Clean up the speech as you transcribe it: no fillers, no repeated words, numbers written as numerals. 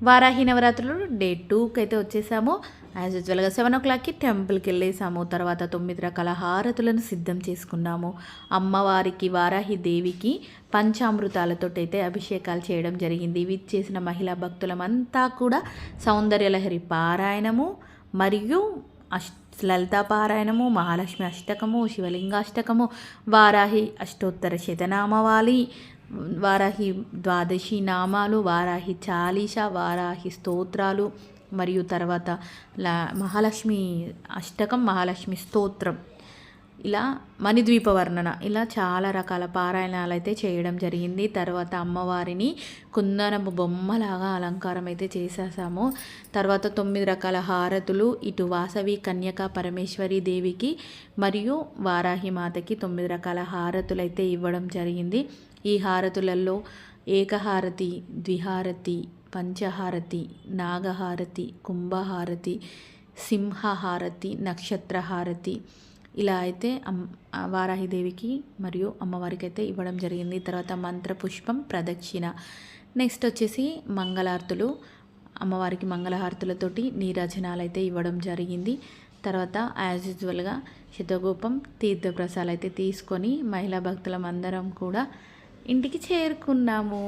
వారాహి నవరాత్రులు డే 2కి అయితే వచ్చేసాము. యాజ్ యూజువల్గా 7 o'clockకి టెంపుల్కి వెళ్ళేసాము. తర్వాత 9 రకాల హారతులను సిద్ధం చేసుకున్నాము. అమ్మవారికి వారాహి దేవికి పంచామృతాలతో అయితే అభిషేకాలు చేయడం జరిగింది. చేసిన మహిళా భక్తులమంతా కూడా సౌందర్యలహరి పారాయణము మరియు లలితా పారాయణము, మహాలక్ష్మి అష్టకము, శివలింగాష్టకము, వారాహి అష్టోత్తర శతనామవాలి, వారాహి ద్వాదశి నామాలు, వారాహి చాలీస, వారాహి స్తోత్రాలు మరియు తర్వాత మహాలక్ష్మి అష్టకం, మహాలక్ష్మి స్తోత్రం, ఇలా మణిద్వీప వర్ణన, ఇలా చాలా రకాల పారాయణాలు అయితే చేయడం జరిగింది. తర్వాత అమ్మవారిని కుందనపు బొమ్మలాగా అలంకారం అయితే చేసేసాము. తర్వాత 9 రకాల హారతులు ఇటు వాసవి కన్యక పరమేశ్వరి దేవికి మరియు వారాహి మాతకి 9 రకాల హారతులు అయితే ఇవ్వడం జరిగింది. ఈ హారతులలో ఏకహారతి, ద్విహారతి, పంచహారతి, నాగహారతి, కుంభహారతి, సింహహారతి, నక్షత్రహారతి, ఇలా అయితే వారాహిదేవికి మరియు అమ్మవారికి అయితే ఇవ్వడం జరిగింది. తర్వాత మంత్రపుష్పం ప్రదక్షిణ. నెక్స్ట్ వచ్చేసి మంగళార్తులు, అమ్మవారికి మంగళహారతులతోటి నీరాజనాలు అయితే ఇవ్వడం జరిగింది. తర్వాత యాజ్ యూజువల్గా శతగోపం తీర్థప్రసాదాలు అయితే తీసుకొని మహిళా భక్తులం అందరం కూడా ఇంటికి చేరుకున్నాము.